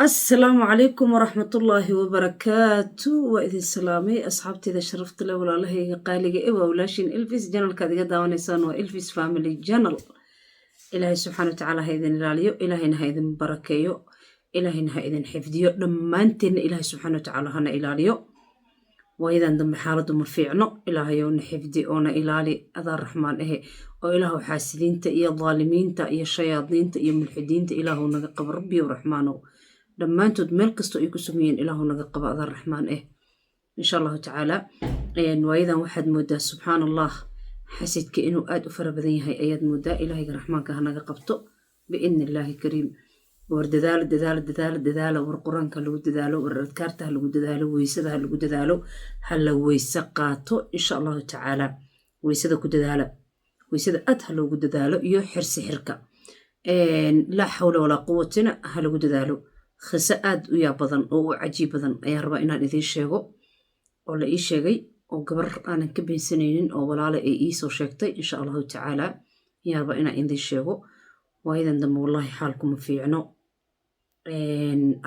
السلام عليكم ورحمة الله وبركاته وإذن سلامي أصحابتي إذا شرفت له ولا الله قالي إيوه ولاشين إلفيس جانل كذا داونيسان وإلفيس فاميلي جانل إلهي سبحانه وتعالى هيدن العليو إلهينا هيدن بركيو إلهينا هيدن حفظيو لما أنتن إلهي سبحانه وتعالى هنا إلاليو وإذا دم حالة مفيعنو إلهي ونحفظي أونا إلالي أذا الرحمن إيه وإله حاسدين تأي الظالمين تأي الشياطين تأي الملحدين تأي إله نقب ربي ورحمانه dhammaantood meel kastoo ay ku sugayeen ilaahu naga qaba adaan raxmaan insha allahu tacaala waayadan waxaad moodaa subxaan allah xasidka inuu aad u fara badan yahay ayaad moodaa ilaahayga raxmaanka hanaga qabto biidni illaahi kariim war dadaalo war qur-aanka lagu dadaalo war adkaarta ha lagu dadaalo weysada ha lagu dadaalo ha la weyse qaato insha allahu tacaala weysada ku dadaala weysada aad ha loogu dadaalo iyo xirsi xirka laa xawla walaa quwatina ha lagu dadaalo khisa aad u yaa badan oo u cajiib badan ayaan rabaa inaan idiin sheego oo la ii sheegay oo gabar aanan ka beensanaynin oo walaale ay ii soo sheegtay insha allahu tacaala ayaan rabaa inaan idiin sheego waayadan dambe wallaahi xaalkuma fiicno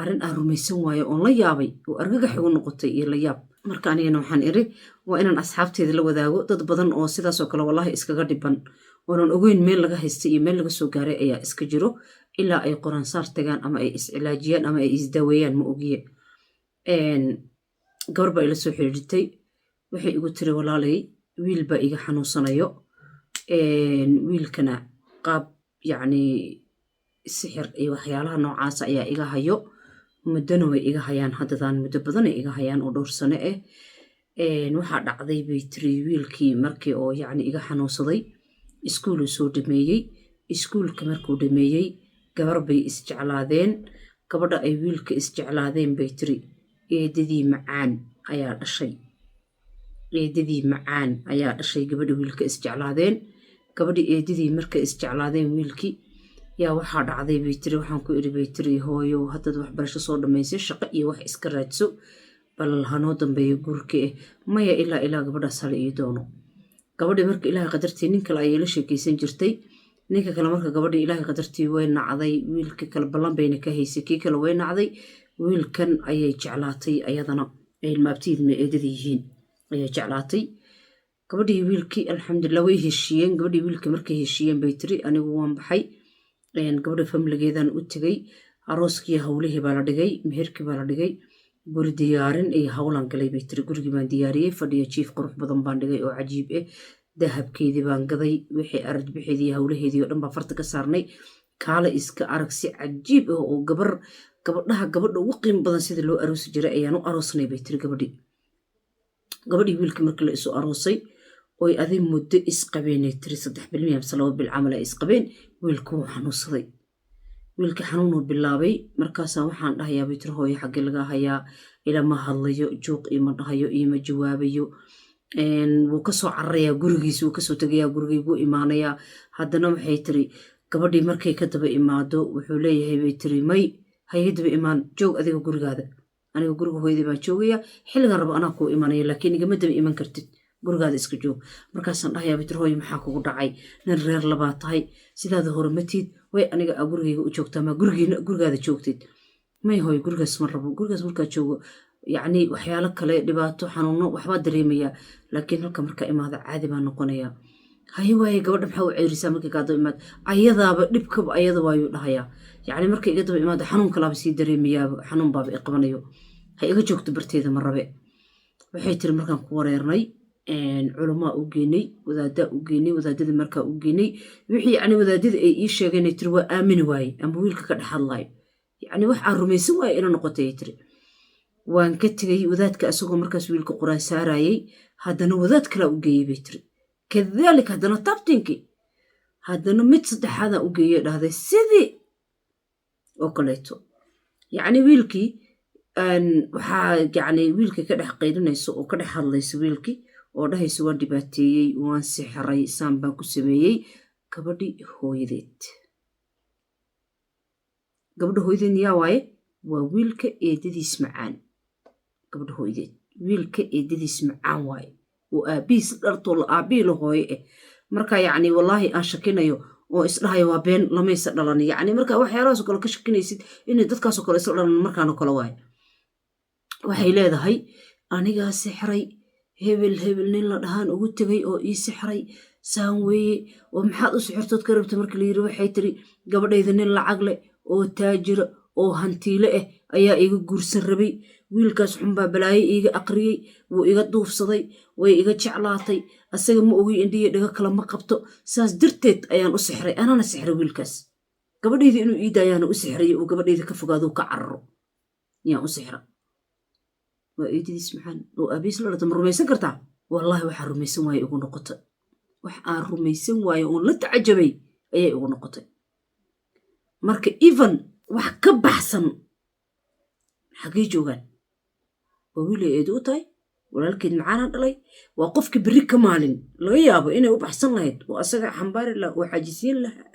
arrin aan rumaysan waayo oon la yaabay oo argagax igu noqotay iyo la yaab marka anigana waxaan iri waa inaan asxaabteeda la wadaago dad badan oo sidaasoo kale wallaahi iskaga dhiban oonan ogeyn meel laga haystay iyo meel laga soo gaaray ayaa iska jiro ilaa ay qoraansaar tagaan ama ay iscilaajiyaan ama ay isdaaweeyaan ma ogiye gabar baa ila soo xiriirtay waxay igu tiri walaalay wiil baa iga xanuunsanayo wiilkana qaab yacni sixir iyo waxyaalaha noocaasa ayaa iga hayo muddona way iga hayaan haddadaan muddo badanay iga hayaan oo dhowr sano waxaa dhacday bay tiri wiilkii markii oo yacni iga xanuunsaday iskuuluu soo dhameeyey iskuulka markuu dhameeyey gabar bay isjeclaadeen gabadha ay wiilka isjeclaadeen bay tiri eedadii macaan ayaa dhashay gabadha wiilka isjeclaadeen gabadhii eedadii markay isjeclaadeen wiilkii yaa waxaa dhacday bay tiri waxaan ku iri bay tiri hooyo haddaad waxbarasho soo dhammaysay shaqo iyo wax iska raadso bal hanoo dambeeyo guurka maya ilaa gabadhaas hala ii doono gabadhii marka ilaahay qadartii nin kale ayay la sheekaysan jirtay ninka kale marka gabadhii ilaahay qadartii way nacday wiilka kale ballan bayna ka haysay kii kale way nacday wiilkan ayay jeclaatay ayadana ay ilmaabtiidma eedada yihiin ayay jeclaatay gabadhii wiilkii alxamdulilah way heshiiyeen gabadhii wiilka markay heshiiyeen bay tiri anigu waan baxay gabadha famligeedan u tegay arooskii hawlihii baa la dhigay meherkii baa la dhigay guri diyaarin iyo hawlan galay bay tiri gurigii baan diyaariyey fadhiyo jiif qurux badan baan dhigay oo cajiib dahabkeedii baan gaday wixii aradbixeedii hawlaheedii oo dhan baan farta ka saarnay kaala iska arag si cajiib oo gabadha ugu qiimo badan sida loo aroosi jiray ayaan u aroosnay bay tiri gabadhii wiilka markii la isu aroosay oy aday muddo isqabeenay tiri 3 bil miya mise 2 bil camal ay isqabeen wiilku wuu xanuunsaday wiilkii xanuunuu bilaabay markaasaa waxaan dhahayaa bay tiri hooyo xaggee laga hayaa ilama hadlayo juuq ima dhahayo ima jawaabayo wuu kasoo cararayaa gurigiis wuu kasoo tegayaa gurigayguu imaanayaa haddana waxay tiri gabadhii markay ka daba imaado wuxuu leeyahay bay tiri may hayga daba imaan joog adiga gurigaada aniga guriga hooyadii baan joogayaa xilligan rabo anaa kuu imanaya laakiin igama daba iman kartid gurigaada iska joog markaasaan dhahayaa bay tiri hooyo maxaa kugu dhacay nin reer labaa tahay sidaada hore matiid way aniga gurigayga u joogtaa maa gurigaada joogtid may hooyo gurigaas ma rabo gurigaas markaa joogo yacni waxyaalo kale dhibaato xanuuno waxbaa dareemayaa laakiin halka markaa imaada caadi baa noqonayaa haye waaye gabadha maxaa u ceerisaa markay kaa daba imaado ayadaaba dhibkaba ayada waayuu dhahayaa yacni markay iga daba imaado xanuun kalaaba sii dareemayaaba xanuun baaba i qabanayo ha iga joogto barteeda ma rabe waxay tiri markaan ku wareernay culamaa u geenay wadaadaa u geenay wadaadadii markaa u geenay wixii yacni wadaadada ay ii sheegeen tiri waa aamini waaye ama wiilka ka dhex hadlaayo yacni wax aan rumaysan waaye ina noqotay tiri waan ka tegay wadaadka asagoo markaas wiilka quraan saarayay haddana wadaad kalaa u geeyey bay tiri kadaalika haddana tabtinkii haddana mid saddexaadaa u geeyey dhahday sidii oo kaleeto yacni wiilkii waxaa yacni wiilkii ka dhex qaylinayso oo ka dhex hadlayso wiilkii oo dhahayso waan dhibaateeyey waan sixray saan baan ku sameeyey gabadha hooyadeed yaa waaye waa wiilka eedadiis macaan gabadha hooyadeed wiilka eedadiis macaan waaye oo aabihiis dhartoo la aabihii la hooye marka yacni wallaahi aan shakinayo oo isdhahayo waa been lamaysa dhalan yacni markaa waxyaalahaasoo kale ka shakinaysid inay dadkaasoo kale isla dhalan markaanoo kale waayo waxay leedahay anigaa sixray hebel nin la dhahaan ugu tegay oo ii sixray saan weeye oo maxaad u sixirtood ka rabta marka la yiri waxay tiri gabadhayda nin lacag leh oo taajira oo hantiile ah ayaa iga guursan rabay wiilkaas xunbaa balaayo iiga aqriyey wuu iga duufsaday way iga jeclaatay asaga ma ogi indhiya dhaga kale ma qabto saas darteed ayaan u sixray anana sixray wiilkaas gabadhayda inuu ii daayaana u sixray uu gabadhayda ka fogaado ka cararo yaan u sixra waa eedadiis maxaan oo aabiis la dhata ma rumaysan kartaa wallaahi waxaa rumaysan waaye igu noqotay wax aan rumaysan waaye oon la tacajabay ayay igu noqotay marka even wax ka baxsan xaggee joogaan waa wiilay eedu u tahay walaalkeed macaanaa dhalay waa qofka berri ka maalin laga yaabo inay u baxsan lahayd oo asaga xambaari laha oo xajisiin lahaa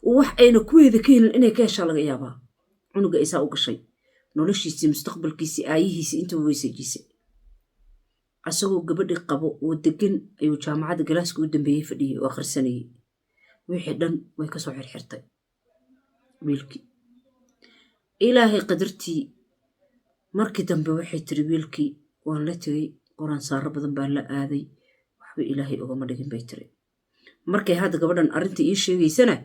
oo wax ayna kuweeda ka helin inay ka heshaa laga yaabaa cunuga isaa u gashay noloshiisii mustaqbalkiisii aayihiisii intuu weysajisay asagoo gabadhi qabo oo degan ayuu jaamacadda galaaska u dambeeyey fadhiyey oo akhrisanayey wixii dhan way ka soo xirxirtay wiilkii ilaahay qadartii markii dambe waxay tiri wiilkii waan la tegey qoraan saaro badan baan la aaday waxba ilaahay ugama dhigin bay tiri markay hadda gabadhan arrinta ii sheegaysana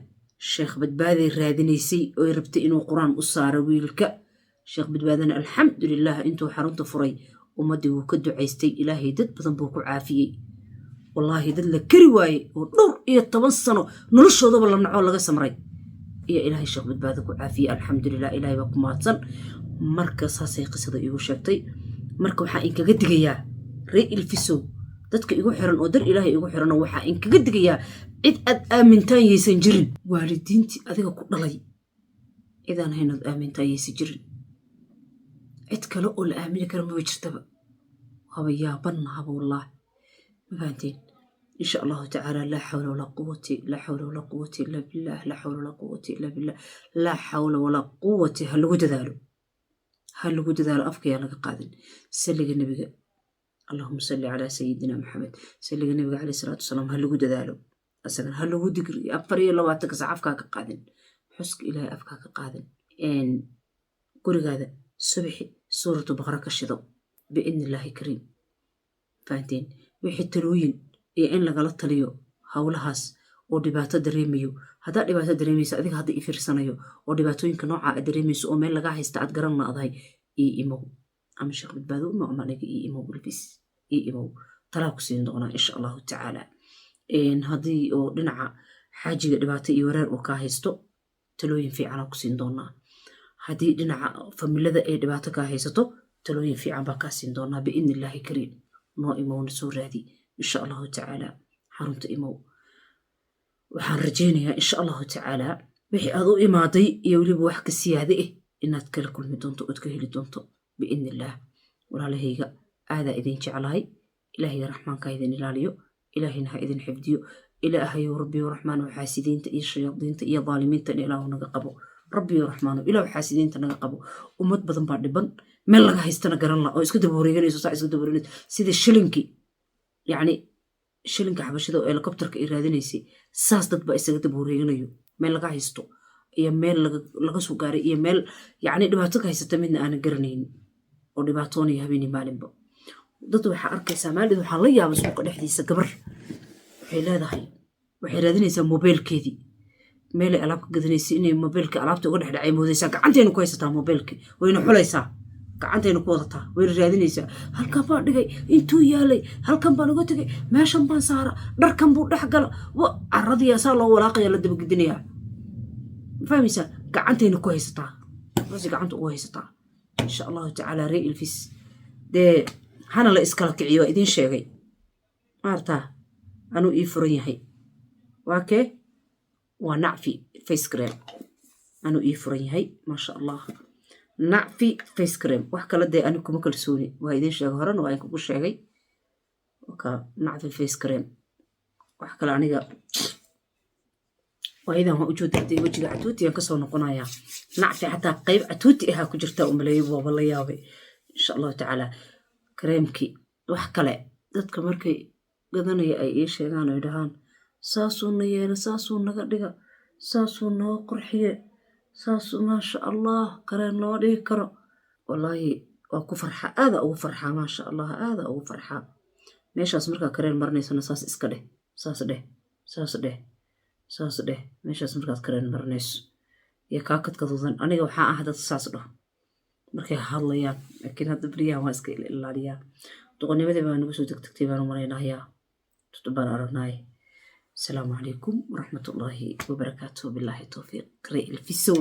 sheekh badbaaday raadinaysay ooy rabtay inuu quraan u saaro wiilka sheekh badbaadana alxamdulilah intuu xarunta furay ummaddii wuu ka ducaystay ilaahay dad badan buu ku caafiyey wallaahi dad la kari waaye oo 12 sano noloshoodaba la nacoo laga samray iyo ilaahay sheekh badbaada ku caafiyey alxamdulilah ilaahay baa ku mahadsan marka saasay qisada iigu sheegtay marka waxaa inkaga digayaa ree ilfisow dadka igu xiran oo dar ilaahay igu xiranoo waxaa inkaga digayaa cid aad aamintaan yaysan jirin waalidiintii adiga ku dhalay cidaan haynood aamintaan yaysan jirin cid kale oo la aamini kara maba jirtaba haba yaabanahaba wallaahi ma fahanteen insha allahu tacaala laa xawla walaa quwata illa billah laa xawla walaa quwata illa billah laa xawla walaa quwata ha lagu dadaalo afkayaa laga qaadin salliga nebiga allahuma salli calaa sayidina maxamed salliga nebiga caleyh salaatu wasalaam ha lagu dadaalo asagana ha lagu digri 24 saac afkaa ka qaadin xuska ilaahay afkaa ka qaadin gurigaada subixi suuratu baqara ka shido biidni illaahi kariim fahanteen wixii talooyin iyo in lagala taliyo howlahaas oo dhibaato dareemayo haddaa dhibaato dareemaysa adiga hadda i fiirsanayo oo dhibaatooyinka noocaa aad dareemayso oo meel lagaa haysta aad garan laadahay ii imow ama sheekh badbaado uma ama aniga ii imow wilbis ii imow talaa ku siin doonaa insha allahu tacaala haddii oo dhinaca xaajiga dhibaato iyo wareer uu kaa haysto talooyin fiicanaa ku siin doonaa haddii dhinaca familada ay dhibaato kaa haysato talooyin fiican baa kaa siin doonaa biidni illaahi kariim noo imowna soo raadi insha allahu tacaala xarunta imow waxaan rajaynayaa insha allahu tacaala wixii aad u imaaday iyo weliba wax ka siyaade ah inaad kala kulmi doonto ood ka heli doonto biidni illaah walaalahayga aadaa idin jeclahay ilaahayga raxmaankaa idin ilaaliyo ilaahayna ha idin xifdiyo ilaahayow rabbiyo raxmaan oo xaasidiinta iyo shayaadiinta iyo daalimiinta in ilaahu naga qabo rabbiyo raxmaano ilaahu xaasidiinta naga qabo ummad badan baa dhiban meel laga haystana garan la oo iska daba wareeganayso saa iska daba wareeganayso sida shilinkii yacni shilinka xabashida oo helikobtarka ay raadinaysay saas dad baa isaga daba wareeganayo meel laga haysto iyo meel laga soo gaaray iyo meel yacni dhibaato ka haysata midna aanan garanaynin oo dhibaatoonaya habeenii maalinba dad waxaa arkaysaa maalid waxaa la yaaba suuqa dhexdiisa gabar waxay leedahay waxay raadinaysaa moobeelkeedii meelay alaab ka gadanaysay inay moobeelka alaabta uga dhexdhacay moodaysaa gacantayna ku haysataa moobeelkii wayna xulaysaa gacantayna ku wadataa wayna raadinaysaa halkan baan dhigay intuu yaalay halkan baan uga tegay meeshan baan saara dharkan buu dhex gala caradiyaa saa loo walaaqaya la dabagedinayaa ma fahmaysaa gacantayna ku haysataa rasi gacanta ugu haysataa insha allahu tacaala ree ilfis dee hana la iskala kiciyo waa idiin sheegay maartaa anuu ii furan yahay waa kee waa nacfi face cream anuu ii furan yahay maasha allah nacfi face cream wax kala dee ani kuma kalsooni waa idiin sheegay horena waa kugu sheegay waka nacfi face cream wax kale aniga waayadan waa ujoodintay wejiga catuutiyaan kasoo noqonayaa nacfi xataa qayb catuuti ahaa ku jirtaa umaleeyo waaba la yaabay insha allahu tacaala kareemkii wax kale dadka markay gadanaya ay ii sheegaan oo dhahaan saasuu yeela saasuu naga dhiga saasuu noo qurxiye saasuu maasha allah kareen loo dhigi karo wallaahi waa ku farxa aada ugu farxaa maasha allah aada ugu farxaa meeshaas markaa kareen marinaysana saas iska dheh saas dheh saas dheh saas dheh meeshaas markaad kareen marinayso iyo kaakadkaduudan aniga waxaa ah dad saas dhaho markay hadlayaan laakiin hadda baryahan waa iska ilaaliyaa doqonimadii baa nagu soo degdegtay baan u malaynayaa tutubaan aragnaay asalaamu calaykum waraxmatullaahi wabarakaatuh bilaahi towfiiq qari ilfisow